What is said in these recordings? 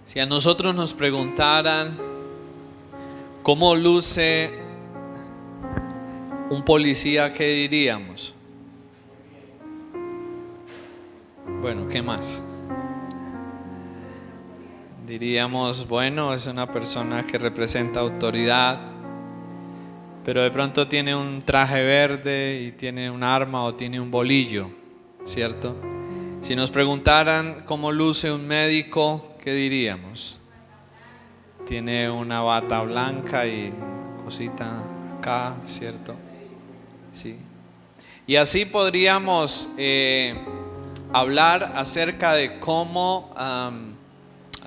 Si a nosotros nos preguntaran cómo luce un policía, ¿qué diríamos? Bueno, ¿qué más? Diríamos, bueno, es una persona que representa autoridad, pero de pronto tiene un traje verde y tiene un arma o tiene un bolillo, ¿cierto? Si nos preguntaran cómo luce un médico, ¿qué diríamos? Tiene una bata blanca y cosita acá, ¿cierto? Sí. Y así podríamos hablar acerca de cómo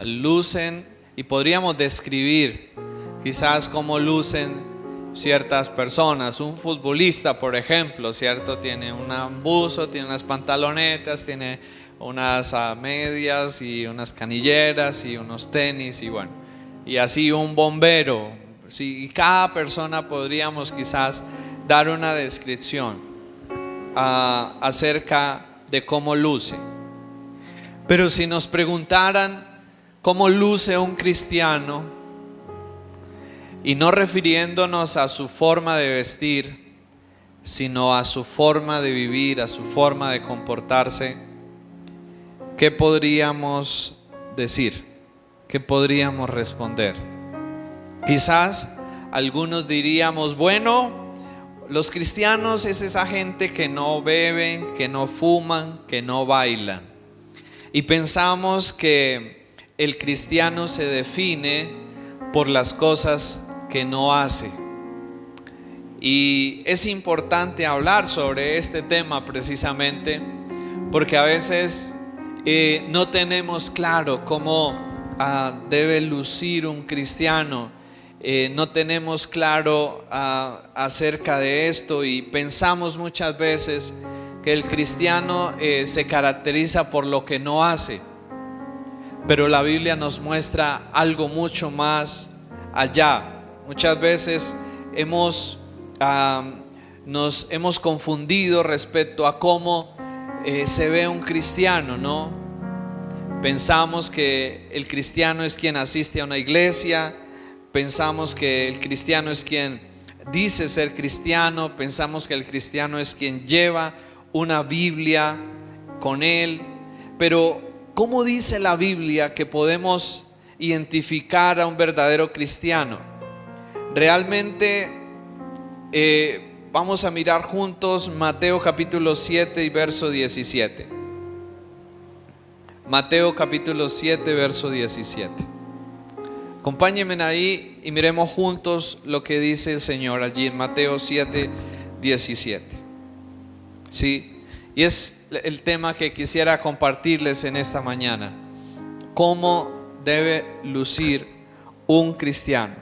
lucen, y podríamos describir quizás cómo lucen ciertas personas. Un futbolista, por ejemplo, ¿cierto? Tiene un buzo, tiene unas pantalonetas, tiene unas medias y unas canilleras y unos tenis y bueno, y así un bombero, ¿sí? Y cada persona podríamos quizás dar una descripción acerca de cómo luce. Pero si nos preguntaran cómo luce un cristiano, y no refiriéndonos a su forma de vestir, sino a su forma de vivir, a su forma de comportarse, ¿qué podríamos decir? ¿Qué podríamos responder? Quizás algunos diríamos, bueno, los cristianos es esa gente que no beben, que no fuman, que no bailan. Y pensamos que el cristiano se define por las cosas que no hace. Y es importante hablar sobre este tema precisamente porque a veces no tenemos claro cómo debe lucir un cristiano. No tenemos claro acerca de esto y pensamos muchas veces que el cristiano se caracteriza por lo que no hace. Pero la Biblia nos muestra algo mucho más allá. Muchas veces nos hemos confundido respecto a cómo se ve un cristiano, ¿no? Pensamos que el cristiano es quien asiste a una iglesia, pensamos que el cristiano es quien dice ser cristiano, pensamos que el cristiano es quien lleva una Biblia con él, pero ¿cómo dice la Biblia que podemos identificar a un verdadero cristiano? Realmente vamos a mirar juntos Mateo capítulo 7 y verso 17. Mateo capítulo 7 verso 17. Acompáñenme ahí y miremos juntos lo que dice el Señor allí en Mateo 7, 17. ¿Sí? Y es el tema que quisiera compartirles en esta mañana. ¿Cómo debe lucir un cristiano?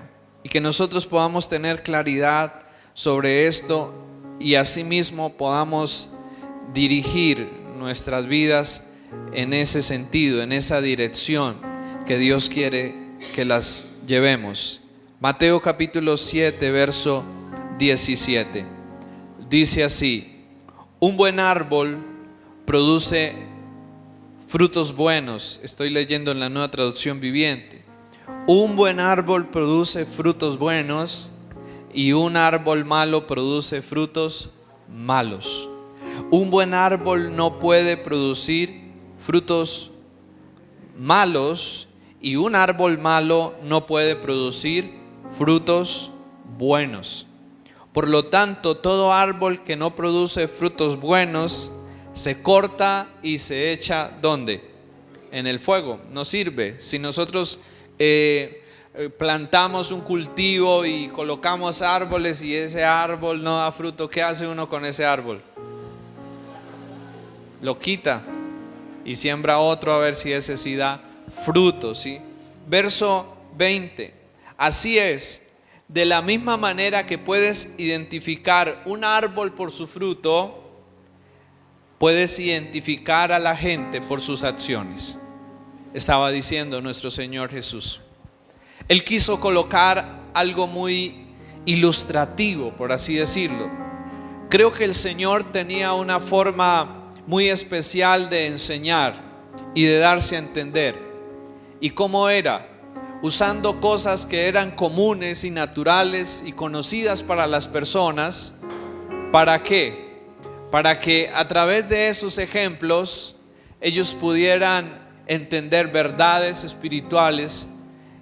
Y que nosotros podamos tener claridad sobre esto y asimismo podamos dirigir nuestras vidas en ese sentido, en esa dirección que Dios quiere que las llevemos. Mateo capítulo 7 verso 17 dice así: un buen árbol produce frutos buenos. Estoy leyendo en la Nueva Traducción Viviente. Un buen árbol produce frutos buenos y un árbol malo produce frutos malos. Un buen árbol no puede producir frutos malos y un árbol malo no puede producir frutos buenos. Por lo tanto, todo árbol que no produce frutos buenos se corta y se echa ¿dónde? En el fuego. No sirve. Si nosotros plantamos un cultivo y colocamos árboles y ese árbol no da fruto, ¿qué hace uno con ese árbol? Lo quita y siembra otro a ver si ese sí da fruto, ¿sí? Verso 20. Así es, de la misma manera que puedes identificar un árbol por su fruto, puedes identificar a la gente por sus acciones. Estaba diciendo nuestro Señor Jesús. Él quiso colocar algo muy ilustrativo, por así decirlo. Creo que el Señor tenía una forma muy especial de enseñar y de darse a entender. ¿Y cómo era? Usando cosas que eran comunes y naturales y conocidas para las personas. ¿Para qué? Para que a través de esos ejemplos ellos pudieran entender verdades espirituales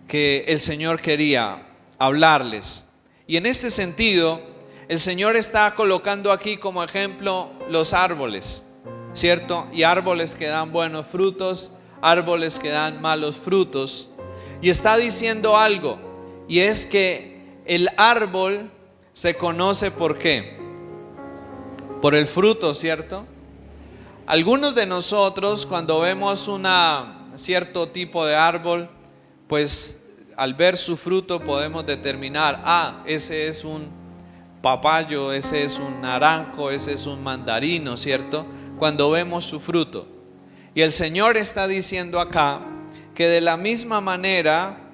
que el Señor quería hablarles. Y en este sentido, el Señor está colocando aquí como ejemplo los árboles, ¿cierto? Y árboles que dan buenos frutos, árboles que dan malos frutos. Y está diciendo algo, y es que el árbol se conoce ¿por qué? Por el fruto, ¿cierto? Algunos de nosotros cuando vemos cierto tipo de árbol, pues al ver su fruto podemos determinar, ese es un papayo, ese es un naranjo, ese es un mandarino, ¿cierto? Cuando vemos su fruto. Y el Señor está diciendo acá que de la misma manera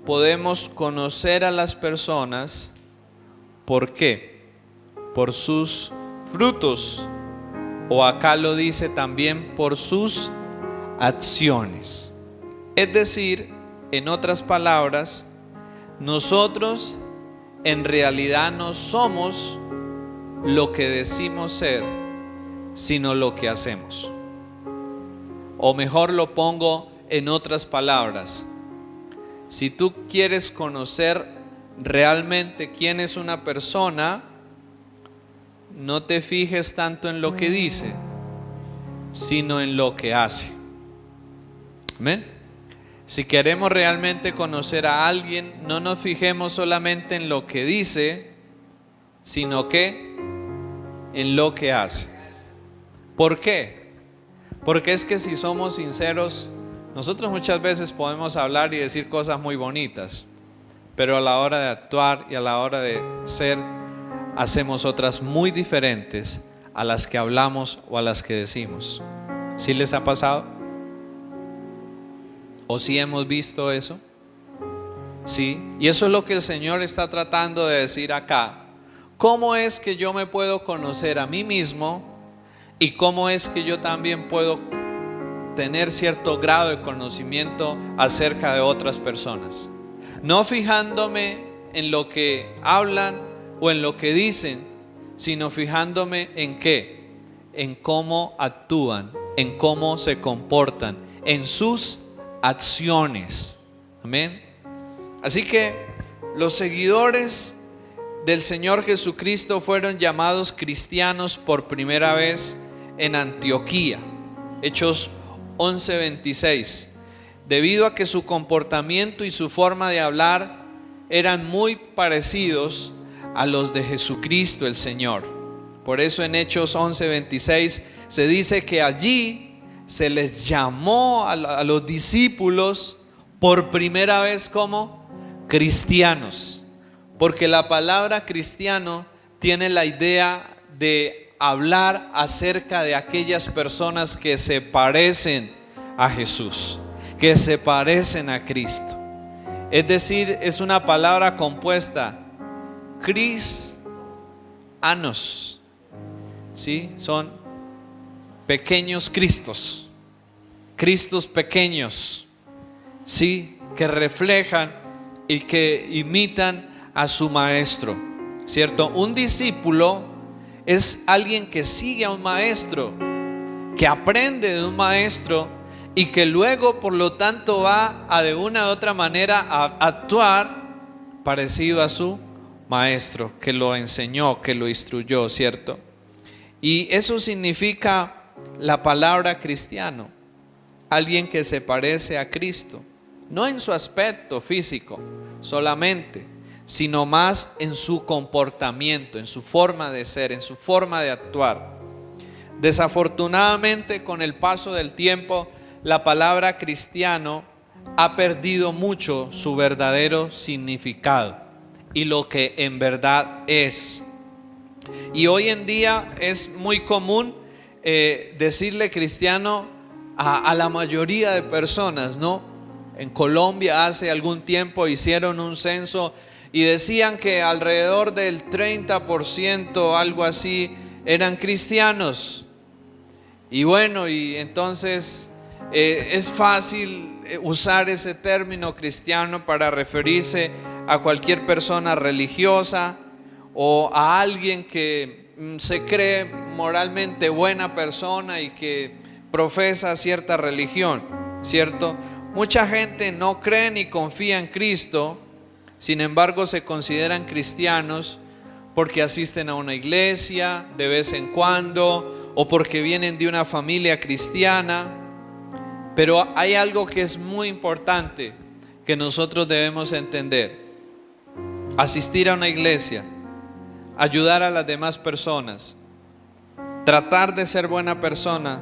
podemos conocer a las personas. ¿Por qué? Por sus frutos. O acá lo dice también por sus acciones. Es decir, en otras palabras, nosotros en realidad no somos lo que decimos ser, sino lo que hacemos. O mejor lo pongo en otras palabras. Si tú quieres conocer realmente quién es una persona, no te fijes tanto en lo que dice, sino en lo que hace. Amén. Si queremos realmente conocer a alguien, no nos fijemos solamente en lo que dice, sino que en lo que hace. ¿Por qué? Porque es que si somos sinceros, nosotros muchas veces podemos hablar y decir cosas muy bonitas, pero a la hora de actuar y a la hora de ser, hacemos otras muy diferentes a las que hablamos o a las que decimos. ¿Sí les ha pasado? ¿O sí hemos visto eso? Sí, y eso es lo que el Señor está tratando de decir acá. ¿Cómo es que yo me puedo conocer a mí mismo? ¿Y cómo es que yo también puedo tener cierto grado de conocimiento acerca de otras personas? No fijándome en lo que hablan o en lo que dicen, sino fijándome en qué, en cómo actúan, en cómo se comportan, en sus acciones. Amén. Así que los seguidores del Señor Jesucristo fueron llamados cristianos por primera vez en Antioquía, Hechos 11:26, debido a que su comportamiento y su forma de hablar eran muy parecidos a los de Jesucristo el Señor. Por eso en Hechos 11:26 se dice que allí se les llamó a los discípulos por primera vez como cristianos, porque la palabra cristiano tiene la idea de hablar acerca de aquellas personas que se parecen a Jesús, que se parecen a Cristo. Es decir, es una palabra compuesta, cristianos, ¿sí? Son pequeños Cristos, Cristos pequeños, ¿sí? Que reflejan y que imitan a su maestro, ¿cierto? Un discípulo es alguien que sigue a un maestro, que aprende de un maestro y que luego por lo tanto va a de una u otra manera a actuar parecido a su maestro que lo enseñó, que lo instruyó, ¿cierto? Y eso significa la palabra cristiano, alguien que se parece a Cristo, no en su aspecto físico solamente, sino más en su comportamiento, en su forma de ser, en su forma de actuar. Desafortunadamente, con el paso del tiempo, la palabra cristiano ha perdido mucho su verdadero significado y lo que en verdad es. Y hoy en día es muy común decirle cristiano a la mayoría de personas, ¿no? En Colombia hace algún tiempo hicieron un censo y decían que alrededor del 30%, algo así, eran cristianos. Y bueno, y entonces es fácil usar ese término cristiano para referirse a cualquier persona religiosa o a alguien que se cree moralmente buena persona y que profesa cierta religión, ¿cierto? Mucha gente no cree ni confía en Cristo, sin embargo se consideran cristianos porque asisten a una iglesia de vez en cuando o porque vienen de una familia cristiana. Pero hay algo que es muy importante que nosotros debemos entender: asistir a una iglesia, ayudar a las demás personas, tratar de ser buena persona,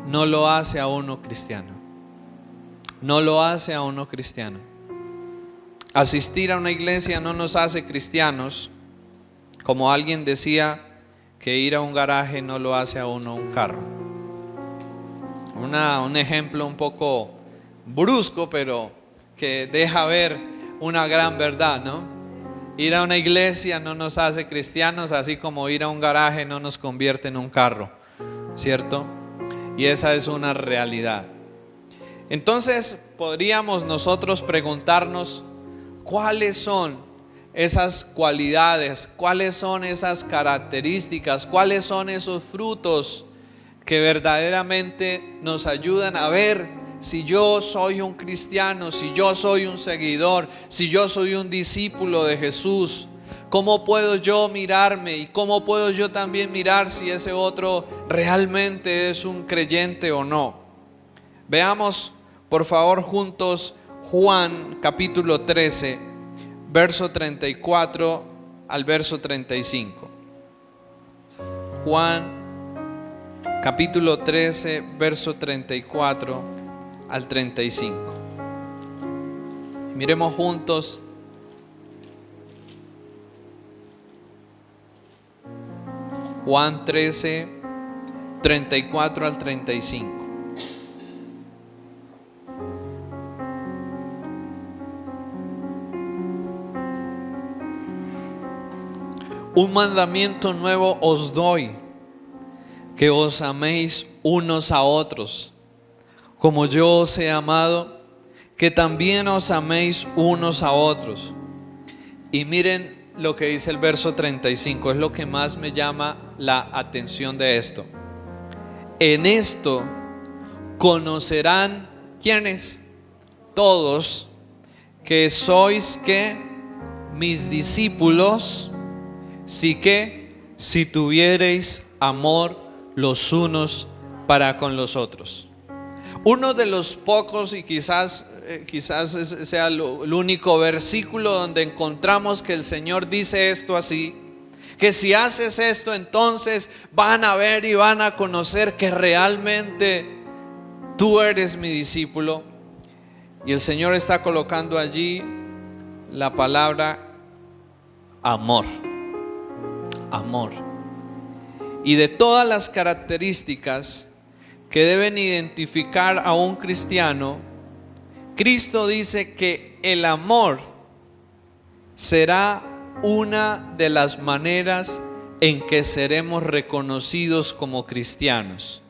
no lo hace a uno cristiano. No lo hace a uno cristiano. Asistir a una iglesia no nos hace cristianos. Como alguien decía, que ir a un garaje no lo hace a uno un carro. Un ejemplo un poco brusco, pero que deja ver una gran verdad, ¿no? Ir a una iglesia no nos hace cristianos, así como ir a un garaje no nos convierte en un carro, ¿cierto? Y esa es una realidad. Entonces podríamos nosotros preguntarnos, ¿cuáles son esas cualidades? ¿Cuáles son esas características? ¿Cuáles son esos frutos que verdaderamente nos ayudan a ver si yo soy un cristiano, si yo soy un seguidor, si yo soy un discípulo de Jesús? ¿Cómo puedo yo mirarme y cómo puedo yo también mirar si ese otro realmente es un creyente o no? Veamos por favor juntos Juan capítulo 13, verso 34 al verso 35. Juan capítulo 13, verso 34 al 35. Miremos juntos. Juan 13, 34 al 35. Un mandamiento nuevo os doy, que os améis unos a otros, como yo os he amado, que también os améis unos a otros. Y miren lo que dice el verso 35, es lo que más me llama la atención de esto. En esto conocerán, ¿quiénes? Todos, que sois que mis discípulos, si tuviereis amor los unos para con los otros. Uno de los pocos y quizás sea el único versículo donde encontramos que el Señor dice esto así, que si haces esto entonces van a ver y van a conocer que realmente tú eres mi discípulo. Y el Señor está colocando allí la palabra amor. Amor. Y de todas las características que deben identificar a un cristiano, Cristo dice que el amor será una de las maneras en que seremos reconocidos como cristianos.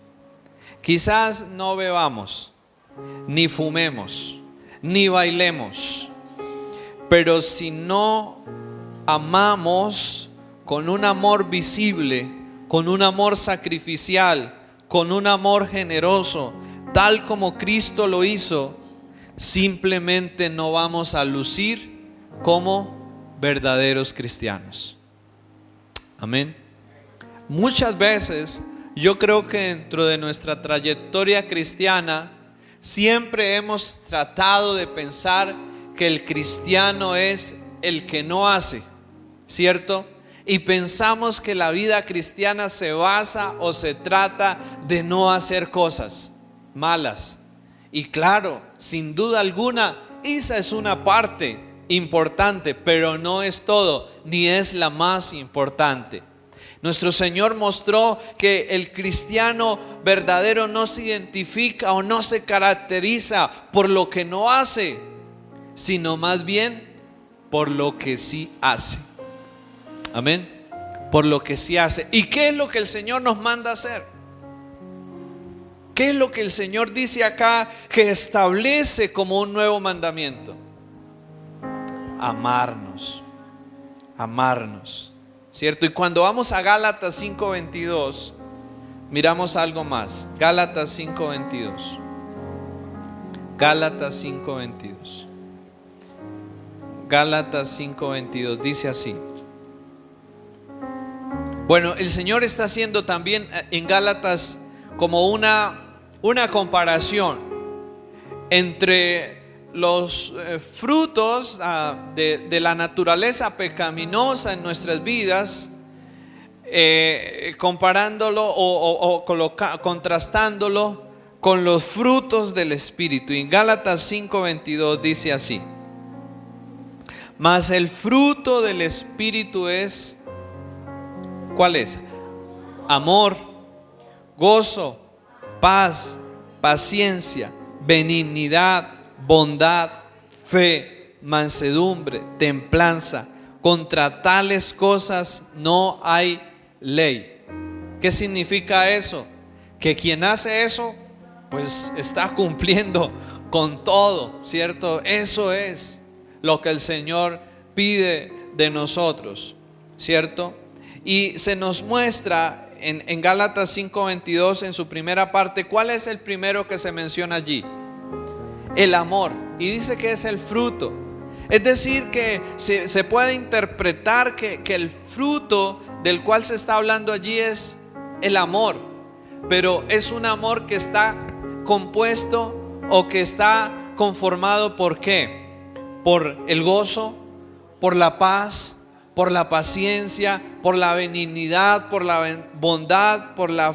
Quizás no bebamos, ni fumemos, ni bailemos, pero si no amamos con un amor visible, con un amor sacrificial, con un amor generoso, tal como Cristo lo hizo, simplemente no vamos a lucir como verdaderos cristianos. Amén. Muchas veces yo creo que dentro de nuestra trayectoria cristiana siempre hemos tratado de pensar que el cristiano es el que no hace, ¿cierto? Y pensamos que la vida cristiana se basa o se trata de no hacer cosas malas. Y claro, sin duda alguna, esa es una parte importante, pero no es todo, ni es la más importante. Nuestro Señor mostró que el cristiano verdadero no se identifica o no se caracteriza por lo que no hace, sino más bien por lo que sí hace. Amén. Por lo que sí hace. ¿Y qué es lo que el Señor nos manda hacer? ¿Qué es lo que el Señor dice acá que establece como un nuevo mandamiento? Amarnos, amarnos, ¿cierto? Y cuando vamos a Gálatas 5:22, miramos algo más. Gálatas 5:22. Gálatas 5:22. Gálatas 5:22 dice así. Bueno, el Señor está haciendo también en Gálatas como una comparación entre los frutos de la naturaleza pecaminosa en nuestras vidas, comparándolo o contrastándolo con los frutos del Espíritu. Y en Gálatas 5:22 dice así: mas el fruto del Espíritu es, ¿cuál es? Amor, gozo, paz, paciencia, benignidad, bondad, fe, mansedumbre, templanza. Contra tales cosas no hay ley. ¿Qué significa eso? Que quien hace eso, pues está cumpliendo con todo, ¿cierto? Eso es lo que el Señor pide de nosotros, ¿cierto? Y se nos muestra en Gálatas 5:22, en su primera parte, ¿cuál es el primero que se menciona allí? El amor. Y dice que es el fruto. Es decir, que se puede interpretar que el fruto del cual se está hablando allí es el amor. Pero es un amor que está compuesto o que está conformado ¿por qué? Por el gozo, por la paz, por la paciencia, por la benignidad, por la bondad, por la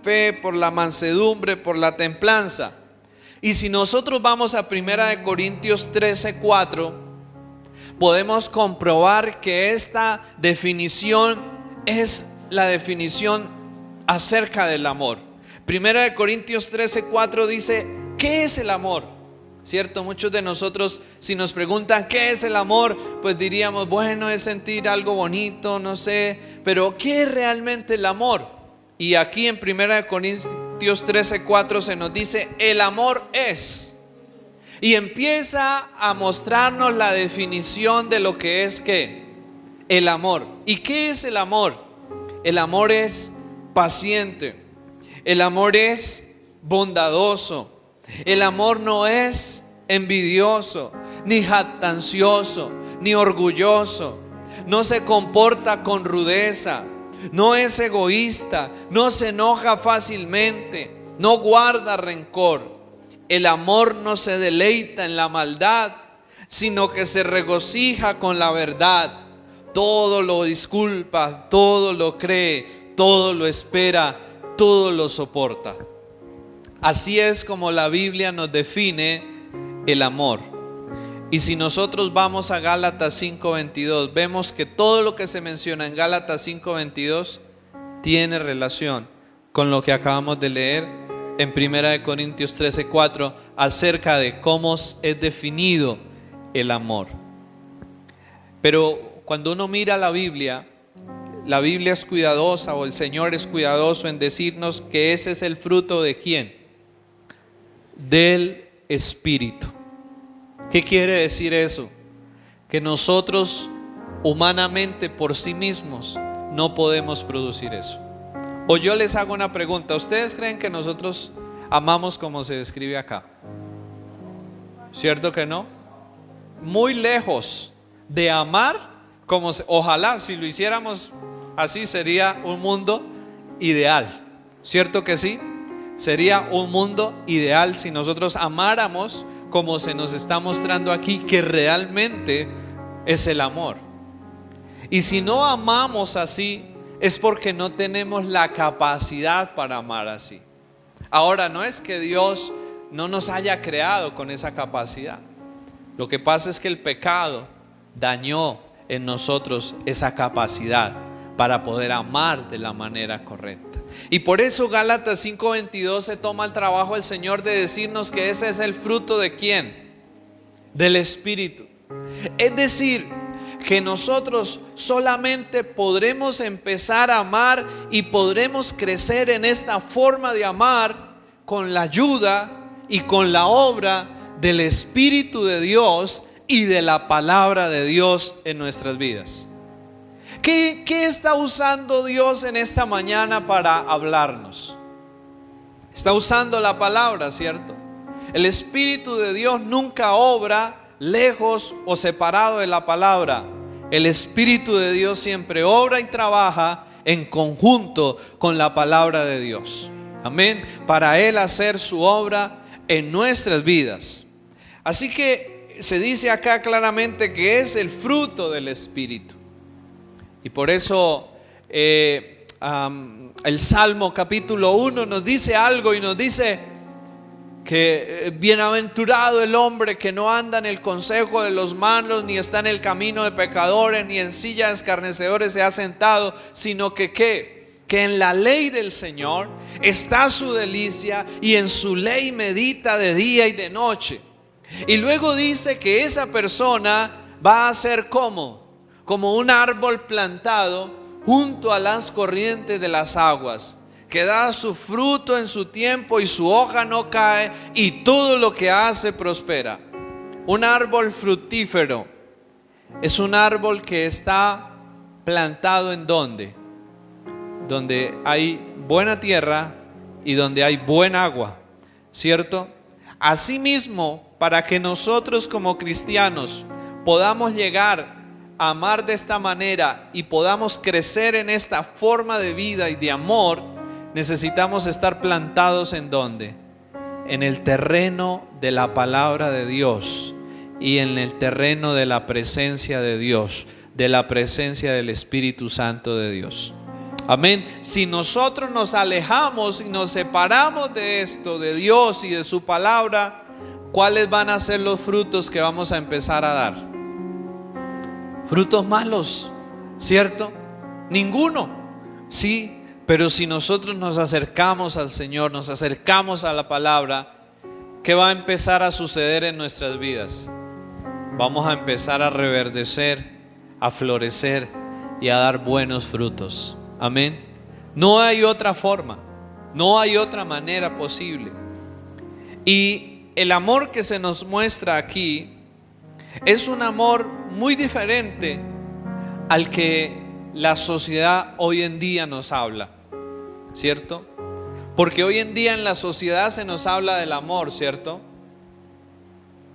fe, por la mansedumbre, por la templanza. Y si nosotros vamos a 1 Corintios 13:4, podemos comprobar que esta definición es la definición acerca del amor. 1 Corintios 13:4 dice: ¿qué es el amor? ¿Cierto? Muchos de nosotros, si nos preguntan ¿qué es el amor?, pues diríamos, bueno, es sentir algo bonito, no sé, pero ¿qué es realmente el amor? Y aquí en 1 Corintios 13:4 se nos dice: el amor es. Y empieza a mostrarnos la definición de lo que es ¿qué? El amor. ¿Y qué es el amor? El amor es paciente. El amor es bondadoso. El amor no es envidioso, ni jactancioso, ni orgulloso. No se comporta con rudeza, no es egoísta, no se enoja fácilmente, no guarda rencor. El amor no se deleita en la maldad, sino que se regocija con la verdad. Todo lo disculpa, todo lo cree, todo lo espera, todo lo soporta. Así es como la Biblia nos define el amor. Y si nosotros vamos a Gálatas 5:22, vemos que todo lo que se menciona en Gálatas 5:22 tiene relación con lo que acabamos de leer en 1 Corintios 13:4 acerca de cómo es definido el amor. Pero cuando uno mira la Biblia es cuidadosa, o el Señor es cuidadoso en decirnos que ese es el fruto ¿de quién? Del Espíritu. ¿Qué quiere decir eso? Que nosotros humanamente por sí mismos no podemos producir eso. O yo les hago una pregunta: ¿ustedes creen que nosotros amamos como se describe acá? ¿Cierto que no? Muy lejos de amar como ojalá si lo hiciéramos así sería un mundo ideal. ¿Cierto que sí? Sería un mundo ideal si nosotros amáramos como se nos está mostrando aquí, que realmente es el amor. Y si no amamos así, es porque no tenemos la capacidad para amar así. Ahora, no es que Dios no nos haya creado con esa capacidad. Lo que pasa es que el pecado dañó en nosotros esa capacidad para poder amar de la manera correcta. Y por eso Gálatas 5:22 se toma el trabajo el Señor de decirnos que ese es el fruto ¿de quién? Del Espíritu. Es decir, que nosotros solamente podremos empezar a amar y podremos crecer en esta forma de amar con la ayuda y con la obra del Espíritu de Dios y de la palabra de Dios en nuestras vidas. ¿Qué está usando Dios en esta mañana para hablarnos? Está usando la palabra, ¿cierto? El Espíritu de Dios nunca obra lejos o separado de la palabra. El Espíritu de Dios siempre obra y trabaja en conjunto con la palabra de Dios. Amén. Para Él hacer su obra en nuestras vidas. Así que se dice acá claramente que es el fruto del Espíritu. Y por eso el Salmo capítulo 1 nos dice algo y nos dice que bienaventurado el hombre que no anda en el consejo de los malos, ni está en el camino de pecadores, ni en silla de escarnecedores se ha sentado, sino que en la ley del Señor está su delicia y en su ley medita de día y de noche. Y luego dice que esa persona va a ser como un árbol plantado junto a las corrientes de las aguas, que da su fruto en su tiempo y su hoja no cae, y todo lo que hace prospera. Un árbol fructífero es un árbol que está plantado ¿en dónde? Donde hay buena tierra y donde hay buena agua, ¿cierto? Asimismo, para que nosotros como cristianos podamos llegar a amar de esta manera y podamos crecer en esta forma de vida y de amor, necesitamos estar plantados ¿en dónde? En el terreno de la palabra de Dios y en el terreno de la presencia de Dios, de la presencia del Espíritu Santo de Dios. Amén. Si nosotros nos alejamos y nos separamos de esto, de Dios y de su palabra, ¿cuáles van a ser los frutos que vamos a empezar a dar? Frutos malos, ¿cierto? Ninguno, sí. Pero si nosotros nos acercamos al Señor, nos acercamos a la palabra, ¿qué va a empezar a suceder en nuestras vidas? Vamos a empezar a reverdecer, a florecer y a dar buenos frutos. Amén. No hay otra forma, no hay otra manera posible. Y el amor que se nos muestra aquí es un amor muy diferente al que la sociedad hoy en día nos habla, ¿cierto? Porque hoy en día en la sociedad se nos habla del amor, ¿cierto?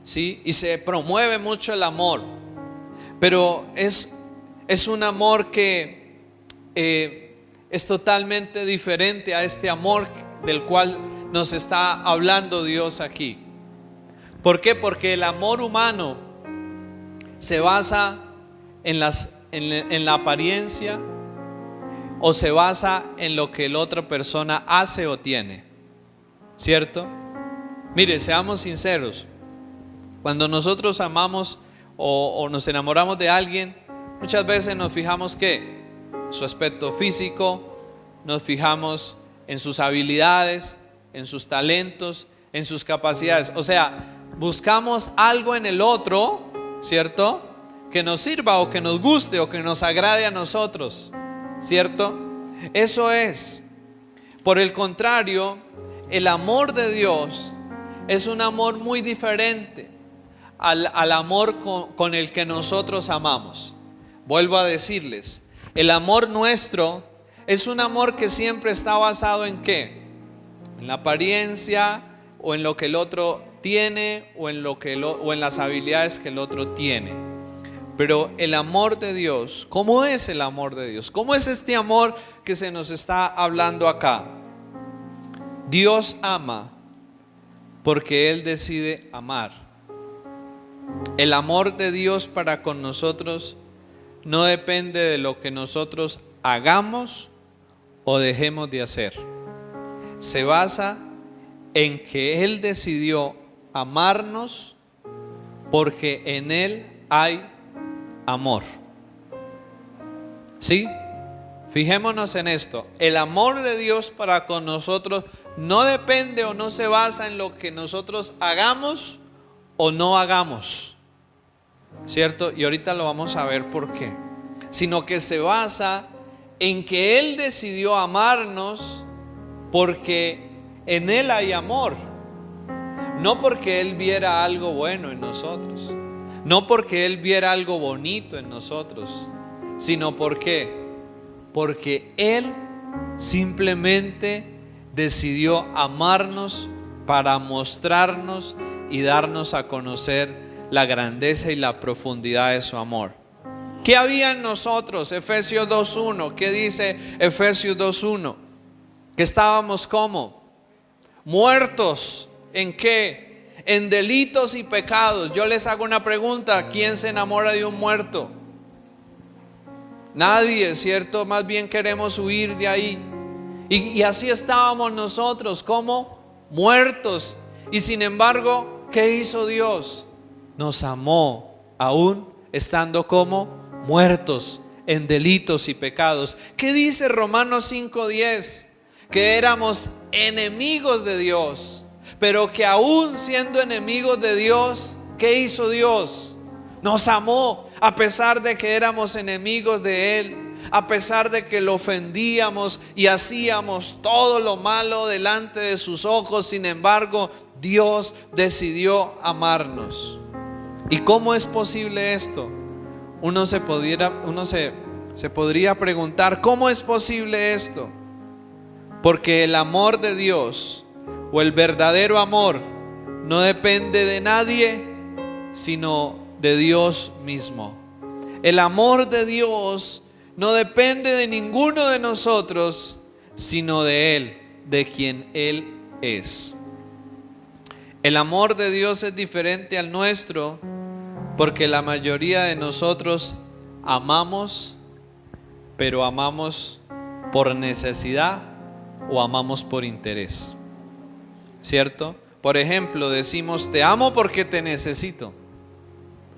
Sí, y se promueve mucho el amor, pero es un amor que es totalmente diferente a este amor del cual nos está hablando Dios aquí. ¿Por qué? Porque el amor humano se basa en la apariencia o se basa en lo que la otra persona hace o tiene, ¿cierto? Mire, seamos sinceros. Cuando nosotros amamos o nos enamoramos de alguien, muchas veces nos fijamos que su aspecto físico, nos fijamos en sus habilidades, en sus talentos, en sus capacidades. O sea, buscamos algo en el otro, ¿cierto?, que nos sirva o que nos guste o que nos agrade a nosotros, ¿cierto? Eso es. Por el contrario, el amor de Dios es un amor muy diferente al amor con el que nosotros amamos. Vuelvo a decirles, el amor nuestro es un amor que siempre está basado ¿en qué? En la apariencia o en lo que el otro tiene o en las habilidades que el otro tiene. Pero el amor de Dios, ¿cómo es el amor de Dios? ¿Cómo es este amor que se nos está hablando acá? Dios ama porque Él decide amar. El amor de Dios para con nosotros no depende de lo que nosotros hagamos o dejemos de hacer. Se basa en que Él decidió amarnos porque en Él hay amor. ¿Sí? Fijémonos en esto. El amor de Dios para con nosotros no depende o no se basa en lo que nosotros hagamos o no hagamos, ¿cierto? Y ahorita lo vamos a ver por qué. Sino que se basa en que Él decidió amarnos porque en Él hay amor. No porque Él viera algo bueno en nosotros, no porque Él viera algo bonito en nosotros, sino porque Él simplemente decidió amarnos para mostrarnos y darnos a conocer la grandeza y la profundidad de su amor. ¿Qué había en nosotros? Efesios 2:1. ¿Qué dice Efesios 2:1? Que estábamos como muertos. ¿En qué? En delitos y pecados. Yo les hago una pregunta: ¿quién se enamora de un muerto? Nadie, ¿cierto? Más bien queremos huir de ahí. Y así estábamos nosotros, como muertos. Y sin embargo, ¿qué hizo Dios? Nos amó aún estando como muertos en delitos y pecados. ¿Qué dice Romanos 5:10? Que éramos enemigos de Dios, pero que aún siendo enemigos de Dios, ¿qué hizo Dios? Nos amó a pesar de que éramos enemigos de Él, a pesar de que lo ofendíamos y hacíamos todo lo malo delante de sus ojos. Sin embargo, Dios decidió amarnos. ¿Y cómo es posible esto? Uno se podría preguntar: ¿cómo es posible esto? Porque el amor de Dios, o el verdadero amor, no depende de nadie, sino de Dios mismo. El amor de Dios no depende de ninguno de nosotros, sino de Él, de quien Él es. El amor de Dios es diferente al nuestro, porque la mayoría de nosotros amamos, pero amamos por necesidad o amamos por interés, ¿cierto? Por ejemplo, decimos: te amo porque te necesito,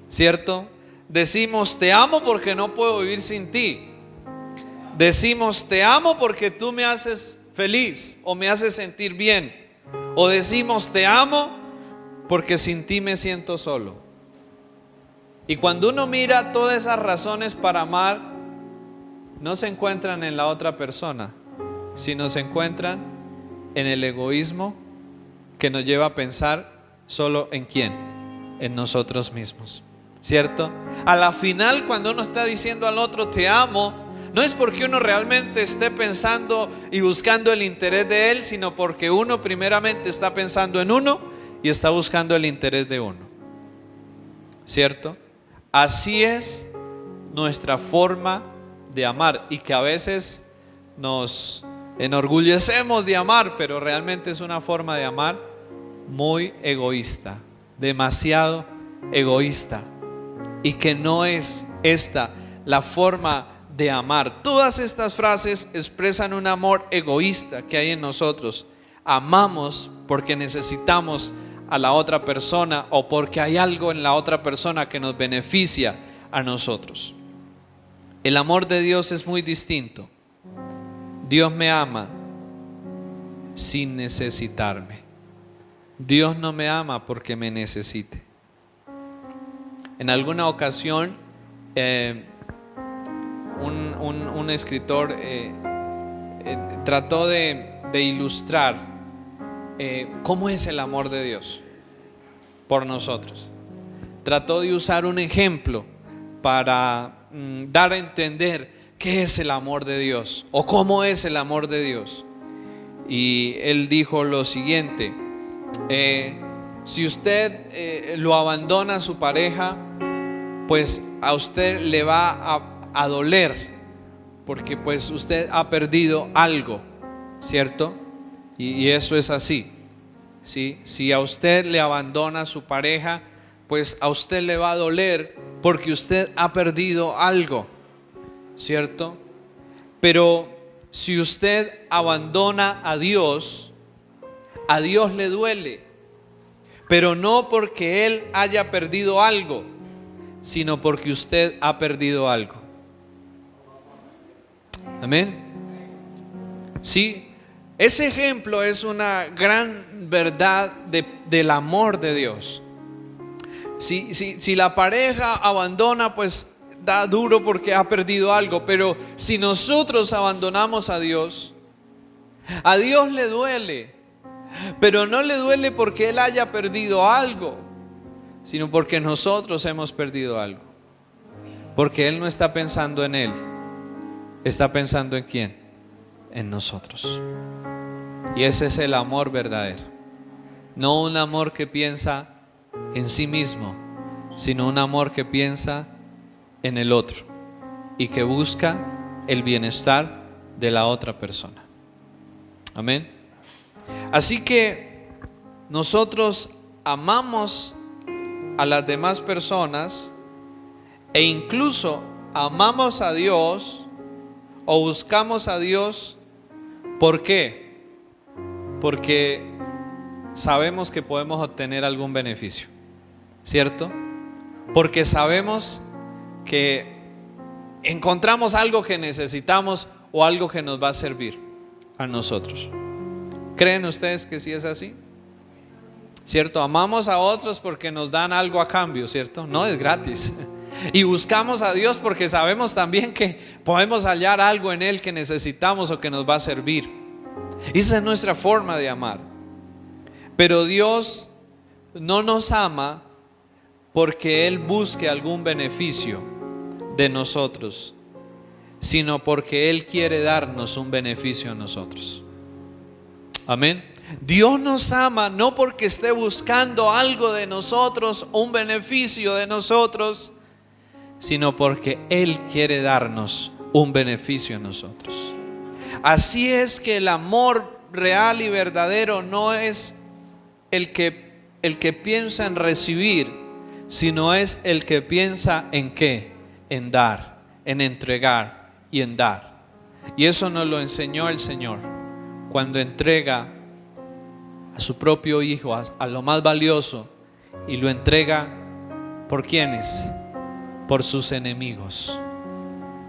¿cierto? Decimos: te amo porque no puedo vivir sin ti. Decimos: te amo porque tú me haces feliz o me haces sentir bien. O decimos: te amo porque sin ti me siento solo. Y cuando uno mira todas esas razones para amar, no se encuentran en la otra persona, sino se encuentran en el egoísmo que nos lleva a pensar solo en quién, en nosotros mismos, ¿cierto? A la final, cuando uno está diciendo al otro: te amo, no es porque uno realmente esté pensando y buscando el interés de él, sino porque uno primeramente está pensando en uno y está buscando el interés de uno, ¿cierto? Así es nuestra forma de amar, y que a veces nos enorgullecemos de amar, pero realmente es una forma de amar muy egoísta, demasiado egoísta, y que no es esta la forma de amar. Todas estas frases expresan un amor egoísta que hay en nosotros. Amamos porque necesitamos a la otra persona, o porque hay algo en la otra persona que nos beneficia a nosotros. El amor de Dios es muy distinto. Dios me ama sin necesitarme. Dios no me ama porque me necesite. En alguna ocasión un escritor trató de ilustrar cómo es el amor de Dios por nosotros. Trató de usar un ejemplo para dar a entender qué es el amor de Dios o cómo es el amor de Dios. Y él dijo lo siguiente: si usted lo abandona a su pareja, pues a usted le va a doler, porque pues usted ha perdido algo, ¿cierto? Y eso es así, ¿sí? Si a usted le abandona a su pareja, pues a usted le va a doler porque usted ha perdido algo, ¿cierto? Pero si usted abandona a Dios le duele, pero no porque Él haya perdido algo, sino porque usted ha perdido algo. Amén. Sí. Ese ejemplo es una gran verdad del amor de Dios. Si la pareja abandona, pues da duro porque ha perdido algo. Pero si nosotros abandonamos a Dios le duele, Pero no le duele porque Él haya perdido algo, sino porque nosotros hemos perdido algo. Porque Él no está pensando en Él, está pensando en ¿quién? En nosotros. Y ese es el amor verdadero. No un amor que piensa en sí mismo, sino un amor que piensa en el otro y que busca el bienestar de la otra persona. Amén. Así que nosotros amamos a las demás personas e incluso amamos a Dios o buscamos a Dios. ¿Por qué? Porque sabemos que podemos obtener algún beneficio, ¿cierto? Porque sabemos que encontramos algo que necesitamos o algo que nos va a servir a nosotros. ¿Creen ustedes que sí es así? ¿Cierto? Amamos a otros porque nos dan algo a cambio, ¿cierto? No es gratis. Y buscamos a Dios porque sabemos también que podemos hallar algo en Él que necesitamos o que nos va a servir. Esa es nuestra forma de amar. Pero Dios no nos ama porque Él busque algún beneficio de nosotros, sino porque Él quiere darnos un beneficio a nosotros. Amén. Dios nos ama no porque esté buscando algo de nosotros, un beneficio de nosotros, sino porque Él quiere darnos un beneficio a nosotros. Así es que el amor real y verdadero no es el que piensa en recibir, sino es el que piensa en ¿qué? En dar, en entregar y en dar. Y eso nos lo enseñó el Señor cuando entrega a su propio Hijo, a lo más valioso, y lo entrega ¿por quiénes? Por sus enemigos,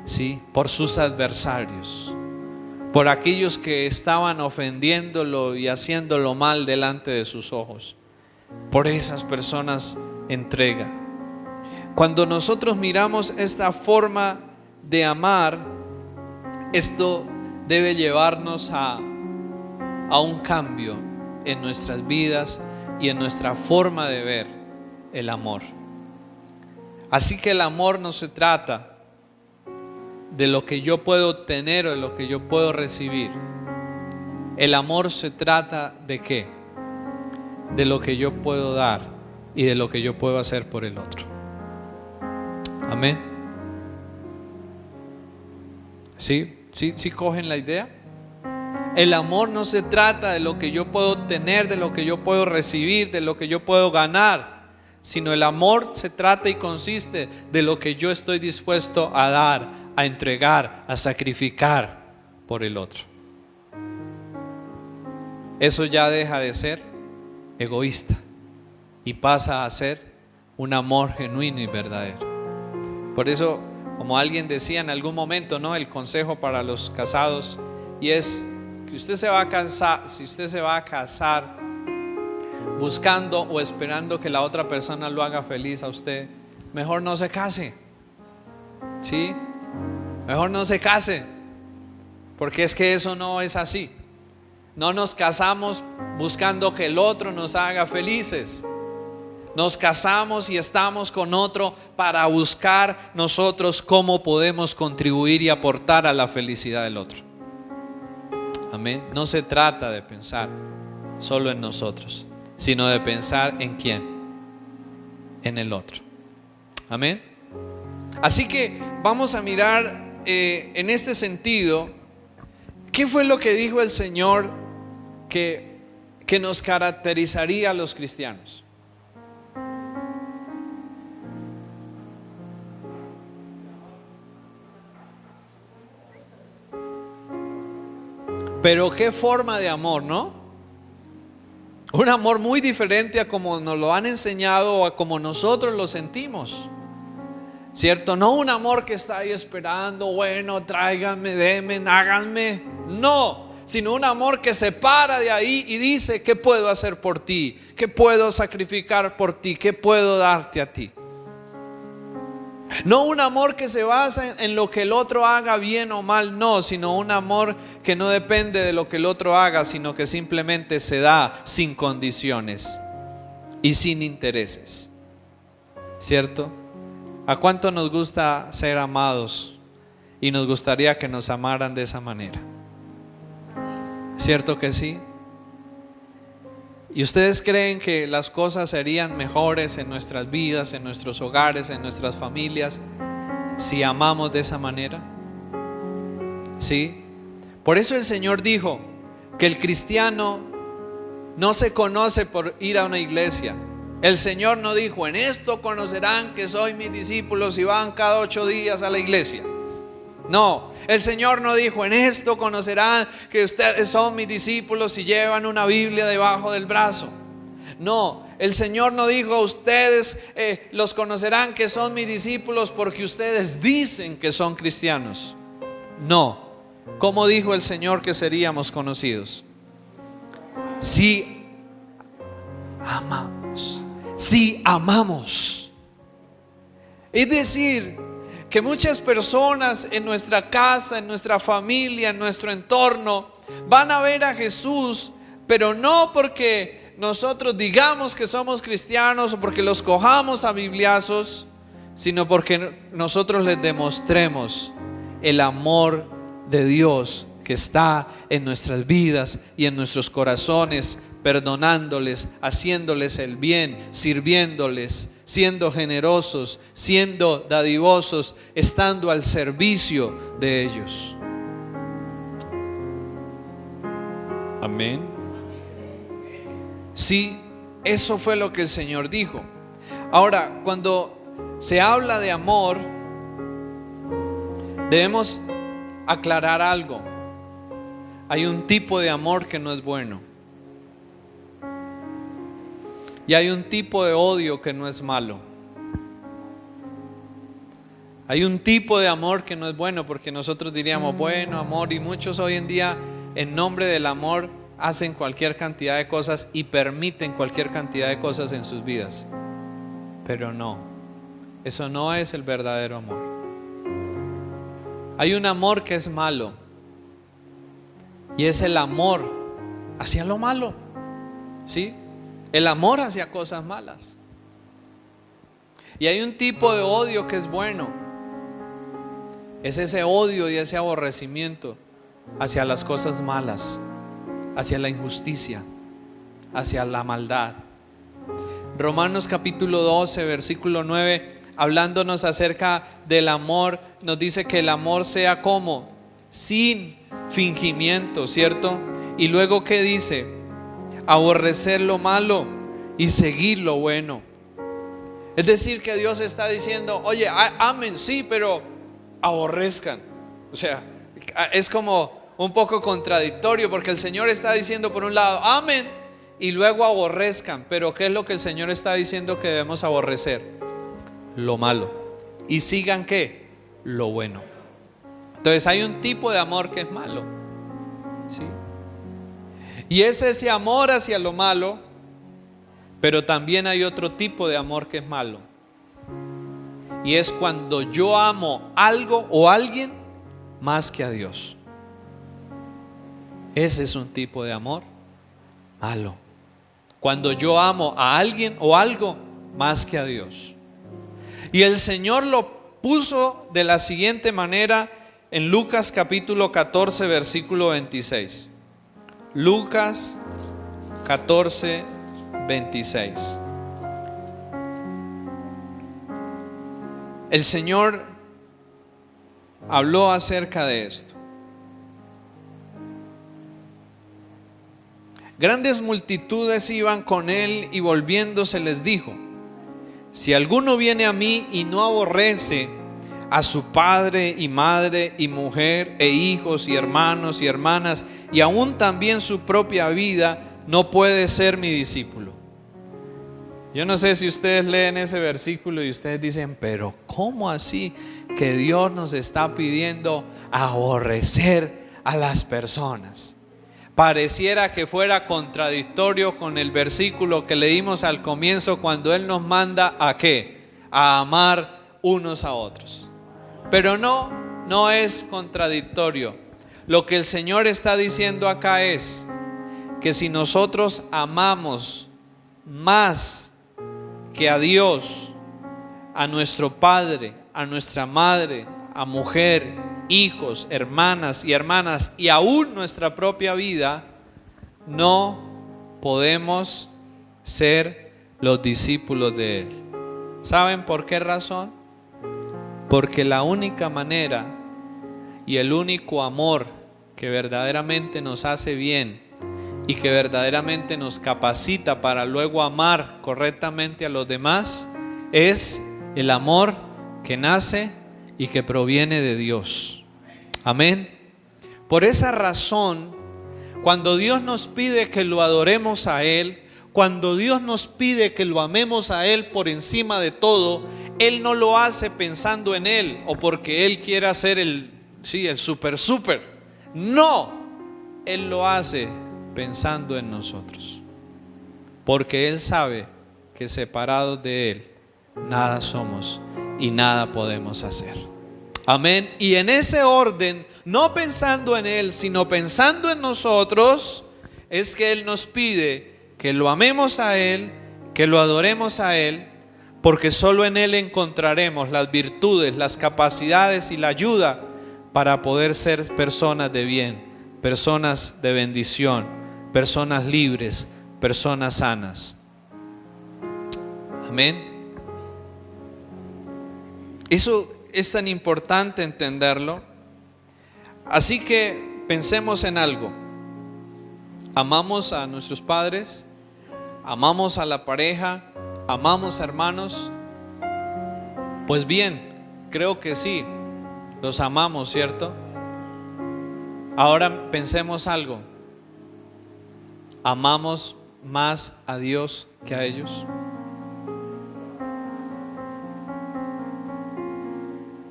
¿sí? Por sus adversarios, por aquellos que estaban ofendiéndolo y haciéndolo mal delante de sus ojos. Por esas personas entrega. Cuando nosotros miramos esta forma de amar, esto debe llevarnos a un cambio en nuestras vidas y en nuestra forma de ver el amor. Así que el amor no se trata de lo que yo puedo obtener o de lo que yo puedo recibir. El amor se trata de ¿qué? De lo que yo puedo dar y de lo que yo puedo hacer por el otro. Amén. ¿Sí? ¿Sí cogen la idea? El amor no se trata de lo que yo puedo obtener, de lo que yo puedo recibir, de lo que yo puedo ganar, sino el amor se trata y consiste de lo que yo estoy dispuesto a dar, a entregar, a sacrificar por el otro. Eso ya deja de ser egoísta y pasa a ser un amor genuino y verdadero. Por eso, como alguien decía en algún momento, ¿no? El consejo para los casados, y es que usted se va a casar, si usted se va a casar buscando o esperando que la otra persona lo haga feliz a usted, mejor no se case, ¿sí? Mejor no se case, porque es que eso no es así. No nos casamos buscando que el otro nos haga felices. Nos casamos y estamos con otro para buscar nosotros cómo podemos contribuir y aportar a la felicidad del otro. Amén. No se trata de pensar solo en nosotros, sino de pensar en quién, en el otro. Amén. Así que vamos a mirar en este sentido, ¿qué fue lo que dijo el Señor que nos caracterizaría a los cristianos? Pero qué forma de amor, ¿no? Un amor muy diferente a como nos lo han enseñado o a como nosotros lo sentimos, ¿cierto? No un amor que está ahí esperando, bueno, tráiganme, denme, háganme. No, sino un amor que se para de ahí y dice: ¿qué puedo hacer por ti? ¿Qué puedo sacrificar por ti? ¿Qué puedo darte a ti? No un amor que se basa en lo que el otro haga bien o mal, no, sino un amor que no depende de lo que el otro haga, sino que simplemente se da sin condiciones y sin intereses. ¿Cierto? ¿A cuánto nos gusta ser amados y nos gustaría que nos amaran de esa manera? ¿Cierto que sí? ¿Y ustedes creen que las cosas serían mejores en nuestras vidas, en nuestros hogares, en nuestras familias, si amamos de esa manera? ¿Sí? Por eso el Señor dijo que el cristiano no se conoce por ir a una iglesia. El Señor no dijo: en esto conocerán que soy mis discípulos y van cada 8 días a la iglesia. No, el Señor no dijo: en esto conocerán que ustedes son mis discípulos y llevan una Biblia debajo del brazo. No, el Señor no dijo: ustedes los conocerán que son mis discípulos porque ustedes dicen que son cristianos. No, ¿cómo dijo el Señor que seríamos conocidos? Si amamos. Si amamos. Es decir, que muchas personas en nuestra casa, en nuestra familia, en nuestro entorno van a ver a Jesús, pero no porque nosotros digamos que somos cristianos o porque los cojamos a bibliazos, sino porque nosotros les demostremos el amor de Dios que está en nuestras vidas y en nuestros corazones, perdonándoles, haciéndoles el bien, sirviéndoles, siendo generosos, siendo dadivosos, estando al servicio de ellos. Amén. Sí, eso fue lo que el Señor dijo. Ahora, cuando se habla de amor, debemos aclarar algo. Hay un tipo de amor que no es bueno. Y hay un tipo de odio que no es malo. Hay un tipo de amor que no es bueno, porque nosotros diríamos: bueno, amor, y muchos hoy en día en nombre del amor hacen cualquier cantidad de cosas y permiten cualquier cantidad de cosas en sus vidas. Pero no, eso no es el verdadero amor. Hay un amor que es malo, y es el amor hacia lo malo, ¿sí? El amor hacia cosas malas. Y hay un tipo de odio que es bueno. Es ese odio y ese aborrecimiento hacia las cosas malas, hacia la injusticia, hacia la maldad. Romanos capítulo 12, versículo 9, hablándonos acerca del amor, nos dice que el amor sea como sin fingimiento, ¿cierto? Y luego, ¿qué dice? Aborrecer lo malo y seguir lo bueno. Es decir, que Dios está diciendo: oye, amen, sí, pero aborrezcan. O sea, es como un poco contradictorio, porque el Señor está diciendo por un lado amen y luego aborrezcan. Pero ¿qué es lo que el Señor está diciendo que debemos aborrecer? Lo malo. Y sigan ¿qué? Lo bueno. Entonces hay un tipo de amor que es malo, ¿sí? Y es ese amor hacia lo malo, pero también hay otro tipo de amor que es malo. Y es cuando yo amo algo o alguien más que a Dios. Ese es un tipo de amor malo. Cuando yo amo a alguien o algo más que a Dios. Y el Señor lo puso de la siguiente manera en Lucas capítulo 14, versículo 26. Lucas 14, 26. El Señor habló acerca de esto. Grandes multitudes iban con él y volviéndose les dijo: si alguno viene a mí y no aborrece a su padre y madre y mujer e hijos y hermanos y hermanas y aún también su propia vida, no puede ser mi discípulo. Yo no sé si ustedes leen ese versículo y ustedes dicen: pero ¿cómo así que Dios nos está pidiendo aborrecer a las personas? Pareciera que fuera contradictorio con el versículo que leímos al comienzo, cuando Él nos manda ¿a qué? A amar unos a otros. Pero no es contradictorio. Lo que el Señor está diciendo acá es que si nosotros amamos más que a Dios, a nuestro padre, a nuestra madre, a mujer, hijos, hermanas y aún nuestra propia vida, no podemos ser los discípulos de Él. ¿Saben por qué razón? Porque la única manera y el único amor que verdaderamente nos hace bien y que verdaderamente nos capacita para luego amar correctamente a los demás es el amor que nace y que proviene de Dios. Amén. Por esa razón, cuando Dios nos pide que lo adoremos a Él, cuando Dios nos pide que lo amemos a Él por encima de todo, Él no lo hace pensando en Él o porque Él quiera ser el super. No, Él lo hace pensando en nosotros, porque Él sabe que separados de Él nada somos y nada podemos hacer. Amén. Y en ese orden, no pensando en Él, sino pensando en nosotros, es que Él nos pide que lo amemos a Él, que lo adoremos a Él, porque solo en Él encontraremos las virtudes, las capacidades y la ayuda para poder ser personas de bien, personas de bendición, personas libres, personas sanas. Amén. Eso es tan importante entenderlo. Así que pensemos en algo. ¿Amamos a nuestros padres? ¿Amamos a la pareja? ¿Amamos a hermanos? Pues bien, creo que sí, los amamos, ¿cierto? Ahora pensemos algo. ¿Amamos más a Dios que a ellos?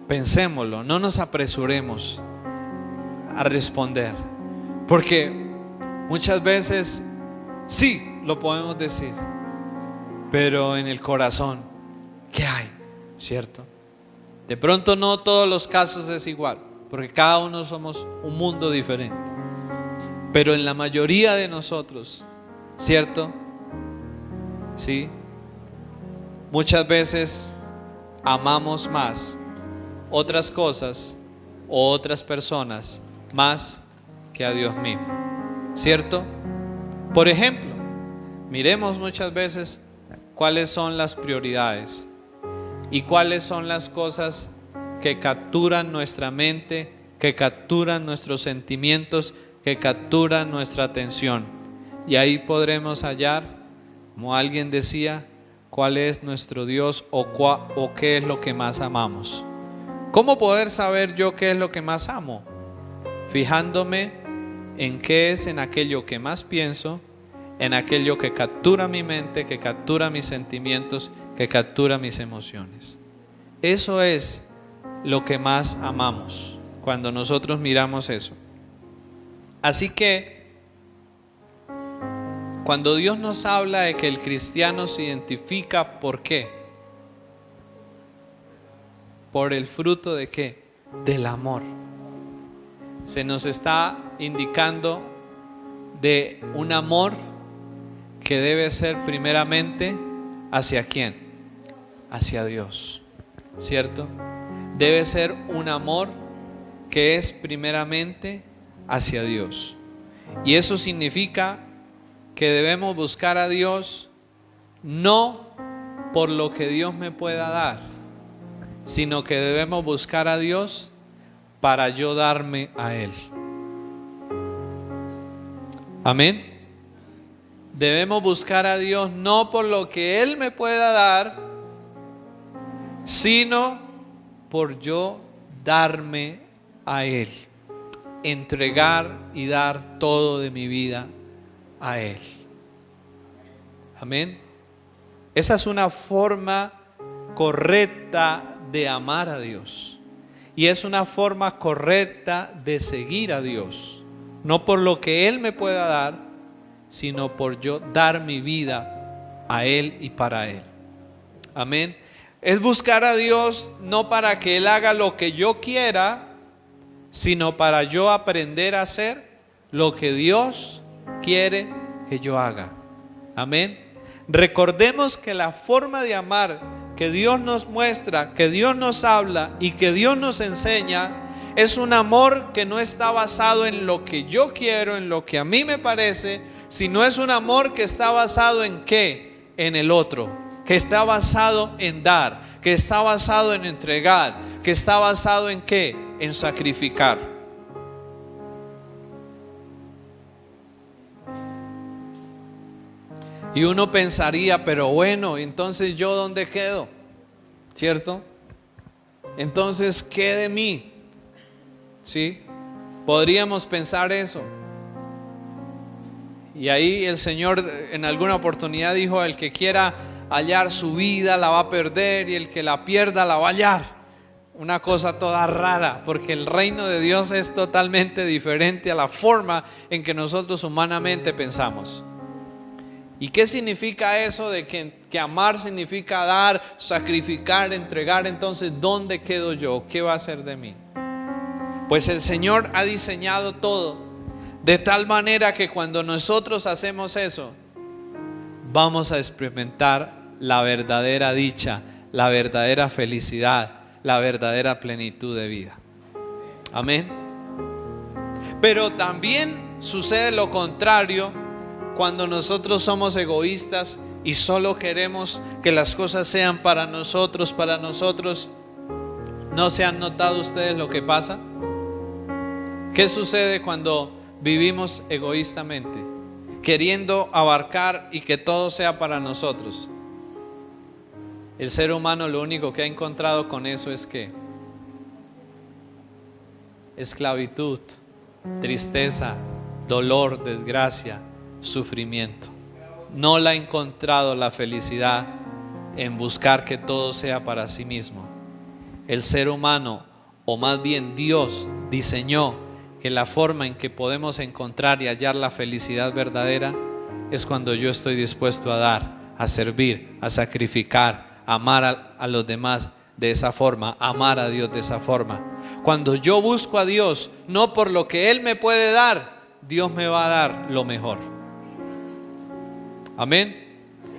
Pensémoslo, no nos apresuremos a responder, porque muchas veces sí lo podemos decir, pero en el corazón, ¿qué hay? ¿Cierto? De pronto no todos los casos es igual, porque cada uno somos un mundo diferente, pero en la mayoría de nosotros, ¿cierto? Sí, muchas veces amamos más otras cosas o otras personas más que a Dios mismo, ¿cierto? Por ejemplo, miremos muchas veces cuáles son las prioridades y cuáles son las cosas que capturan nuestra mente, que capturan nuestros sentimientos, que capturan nuestra atención. Y ahí podremos hallar, como alguien decía, cuál es nuestro Dios o qué es lo que más amamos. ¿Cómo poder saber yo qué es lo que más amo? Fijándome en qué es en aquello que más pienso, en aquello que captura mi mente, que captura mis sentimientos, que captura mis emociones. Eso es lo que más amamos cuando nosotros miramos eso. Así que cuando Dios nos habla de que el cristiano se identifica, ¿por qué? Por el fruto de ¿qué? Del amor. Se nos está indicando de un amor que debe ser primeramente ¿hacia quién? Hacia Dios, ¿cierto? Debe ser un amor que es primeramente hacia Dios. Y eso significa que debemos buscar a Dios no por lo que Dios me pueda dar, sino que debemos buscar a Dios para yo darme a Él. Amén. Debemos buscar a Dios no por lo que Él me pueda dar, sino por yo darme a Él, entregar y dar todo de mi vida a Él. Amén. Esa es una forma correcta de amar a Dios, y es una forma correcta de seguir a Dios, no por lo que Él me pueda dar, sino por yo dar mi vida a Él y para Él. Amén. Es buscar a Dios no para que Él haga lo que yo quiera, sino para yo aprender a hacer lo que Dios quiere que yo haga. Amén. Recordemos que la forma de amar que Dios nos muestra, que Dios nos habla y que Dios nos enseña, es un amor que no está basado en lo que yo quiero, en lo que a mí me parece, sino es un amor que está basado en ¿qué? En el otro, que está basado en dar, que está basado en entregar, que está basado en ¿qué? En sacrificar. Y uno pensaría, pero bueno, entonces ¿yo dónde quedo? ¿Cierto? Entonces, ¿qué de mí? ¿Sí? Podríamos pensar eso. Y ahí el Señor en alguna oportunidad dijo: el que quiera hallar su vida la va a perder, y el que la pierda la va a hallar. Una cosa toda rara, porque el reino de Dios es totalmente diferente a la forma en que nosotros humanamente pensamos. ¿Y qué significa eso de que amar significa dar, sacrificar, entregar? Entonces, ¿dónde quedo yo? ¿Qué va a hacer de mí? Pues el Señor ha diseñado todo de tal manera que cuando nosotros hacemos eso, vamos a experimentar la verdadera dicha, la verdadera felicidad, la verdadera plenitud de vida. Amén. Pero también sucede lo contrario cuando nosotros somos egoístas y solo queremos que las cosas sean para nosotros, para nosotros. ¿No se han notado ustedes lo que pasa? ¿Qué sucede cuando vivimos egoístamente, queriendo abarcar y que todo sea para nosotros? El ser humano lo único que ha encontrado con eso es que esclavitud, tristeza, dolor, desgracia, sufrimiento. No la ha encontrado la felicidad en buscar que todo sea para sí mismo. El ser humano, o más bien Dios, diseñó que la forma en que podemos encontrar y hallar la felicidad verdadera es cuando yo estoy dispuesto a dar, a servir, a sacrificar, a amar a los demás de esa forma, amar a Dios de esa forma. Cuando yo busco a Dios no por lo que Él me puede dar, Dios me va a dar lo mejor. Amén.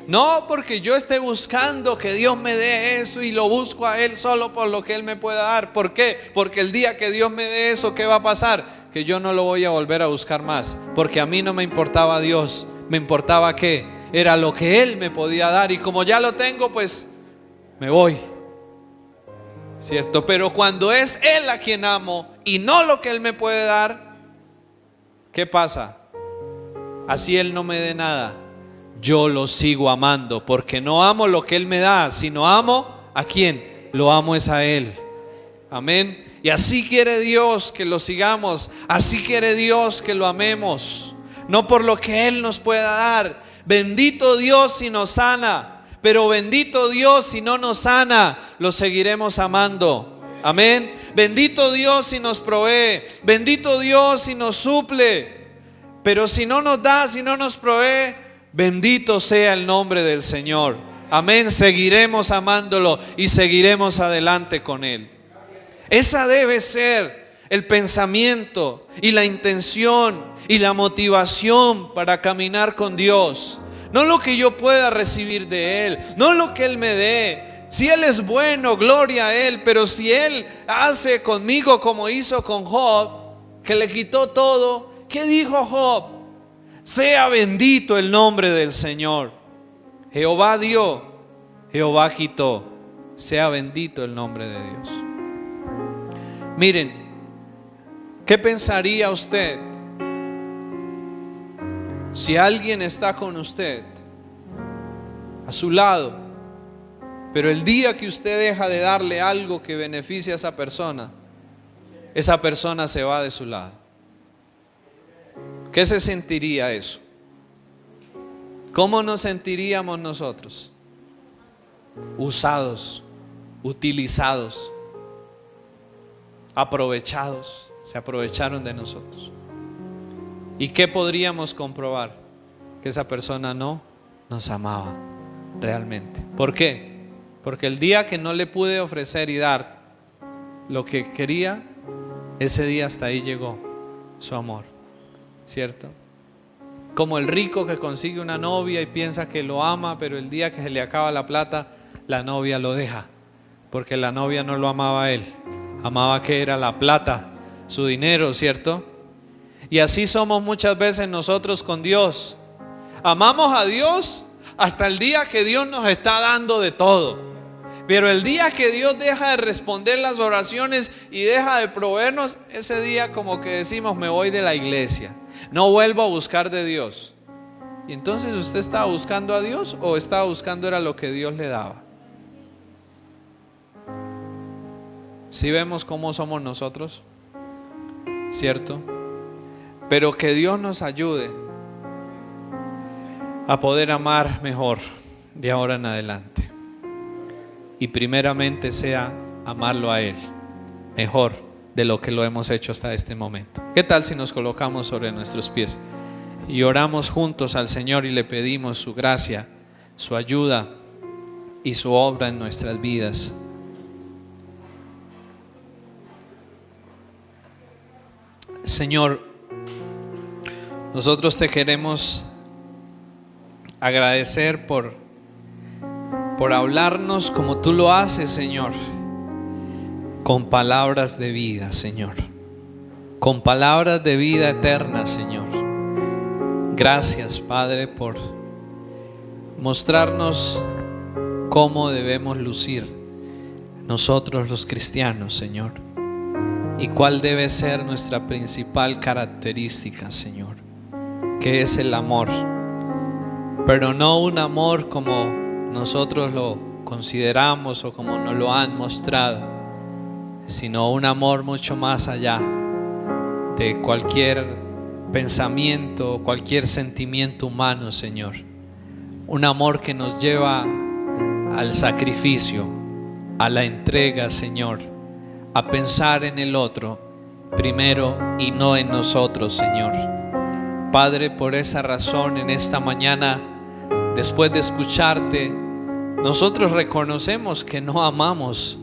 No porque yo esté buscando que Dios me dé eso y lo busco a Él solo por lo que Él me pueda dar. ¿Por qué? Porque el día que Dios me dé eso, ¿qué va a pasar? Que yo no lo voy a volver a buscar más. Porque a mí no me importaba Dios, me importaba que era lo que Él me podía dar. Y como ya lo tengo, pues me voy. ¿Cierto? Pero cuando es Él a quien amo y no lo que Él me puede dar, ¿qué pasa? Así Él no me dé nada, yo lo sigo amando, porque no amo lo que Él me da, sino amo ¿a quién? Lo amo es a Él. Amén. Y así quiere Dios que lo sigamos, así quiere Dios que lo amemos, no por lo que Él nos pueda dar. Bendito Dios si nos sana, pero bendito Dios si no nos sana, lo seguiremos amando. Amén. Bendito Dios si nos provee, bendito Dios si nos suple, pero si no nos da, si no nos provee, bendito sea el nombre del Señor. Amén. Seguiremos amándolo y seguiremos adelante con Él. Esa debe ser el pensamiento y la intención y la motivación para caminar con Dios. No lo que yo pueda recibir de Él, no lo que Él me dé. Si Él es bueno, gloria a Él. Pero si Él hace conmigo como hizo con Job, que le quitó todo, ¿qué dijo Job? Sea bendito el nombre del Señor. Jehová dio, Jehová quitó. Sea bendito el nombre de Dios. Miren, ¿qué pensaría usted si alguien está con usted, a su lado, pero el día que usted deja de darle algo que beneficie a esa persona se va de su lado? ¿Qué se sentiría eso? ¿Cómo nos sentiríamos nosotros? Usados, utilizados, aprovechados. Se aprovecharon de nosotros. ¿Y qué podríamos comprobar? Que esa persona no nos amaba realmente. ¿Por qué? Porque el día que no le pude ofrecer y dar lo que quería, ese día hasta ahí llegó su amor, ¿cierto? Como el rico que consigue una novia y piensa que lo ama, pero el día que se le acaba la plata, la novia lo deja, porque la novia no lo amaba a él, amaba que era la plata, su dinero, ¿cierto? Y así somos muchas veces nosotros con Dios. Amamos a Dios hasta el día que Dios nos está dando de todo. Pero el día que Dios deja de responder las oraciones y deja de proveernos, ese día como que decimos, me voy de la iglesia, no vuelvo a buscar de Dios. Y entonces, ¿usted estaba buscando a Dios o estaba buscando era lo que Dios le daba? ¿Sí vemos cómo somos nosotros? ¿Cierto? Pero que Dios nos ayude a poder amar mejor de ahora en adelante. Y primeramente sea amarlo a Él mejor de lo que lo hemos hecho hasta este momento. ¿Qué tal si nos colocamos sobre nuestros pies y oramos juntos al Señor y le pedimos su gracia, su ayuda y su obra en nuestras vidas? Señor, nosotros te queremos agradecer por hablarnos como tú lo haces, Señor, con palabras de vida, Señor, con palabras de vida eterna, Señor. Gracias, Padre, por mostrarnos cómo debemos lucir nosotros los cristianos, Señor, y cuál debe ser nuestra principal característica, Señor, que es el amor, pero no un amor como nosotros lo consideramos o como nos lo han mostrado, sino un amor mucho más allá de cualquier pensamiento, cualquier sentimiento humano, Señor. Un amor que nos lleva al sacrificio, a la entrega, Señor, a pensar en el otro primero y no en nosotros, Señor. Padre, por esa razón en esta mañana, después de escucharte, nosotros reconocemos que no amamos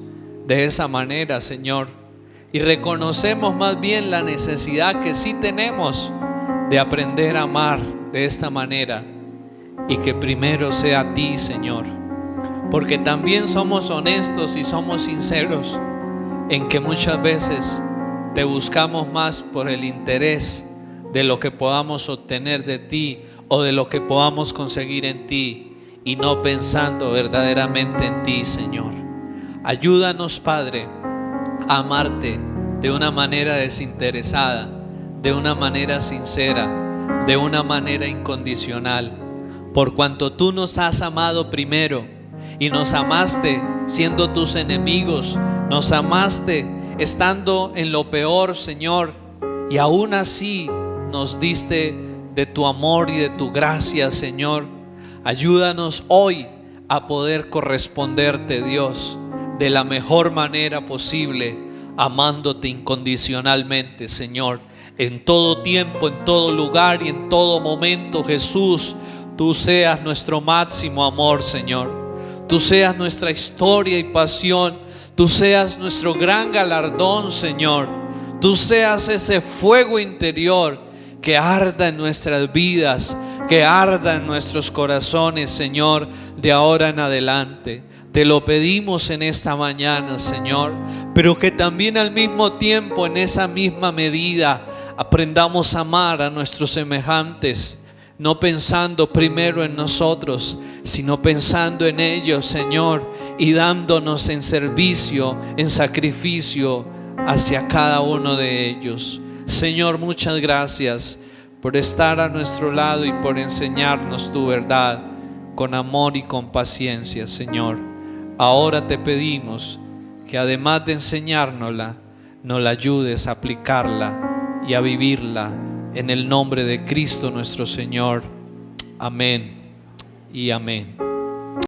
de esa manera, Señor, y reconocemos más bien la necesidad que sí tenemos de aprender a amar de esta manera, y que primero sea a ti, Señor, porque también somos honestos y somos sinceros en que muchas veces te buscamos más por el interés de lo que podamos obtener de ti o de lo que podamos conseguir en ti, y no pensando verdaderamente en ti, Señor. Ayúdanos, Padre, a amarte de una manera desinteresada, de una manera sincera, de una manera incondicional, por cuanto tú nos has amado primero y nos amaste siendo tus enemigos, nos amaste estando en lo peor, Señor, y aún así nos diste de tu amor y de tu gracia, Señor. Ayúdanos hoy a poder corresponderte, Dios, de la mejor manera posible, amándote incondicionalmente, Señor, en todo tiempo, en todo lugar y en todo momento. Jesús, tú seas nuestro máximo amor, Señor. Tú seas nuestra historia y pasión. Tú seas nuestro gran galardón, Señor. Tú seas ese fuego interior que arda en nuestras vidas, que arda en nuestros corazones, Señor, de ahora en adelante. Te lo pedimos en esta mañana, Señor, pero que también al mismo tiempo, en esa misma medida, aprendamos a amar a nuestros semejantes, no pensando primero en nosotros, sino pensando en ellos, Señor, y dándonos en servicio, en sacrificio hacia cada uno de ellos. Señor, muchas gracias por estar a nuestro lado y por enseñarnos tu verdad con amor y con paciencia, Señor. Ahora te pedimos que además de enseñárnosla, nos la ayudes a aplicarla y a vivirla en el nombre de Cristo nuestro Señor. Amén y amén.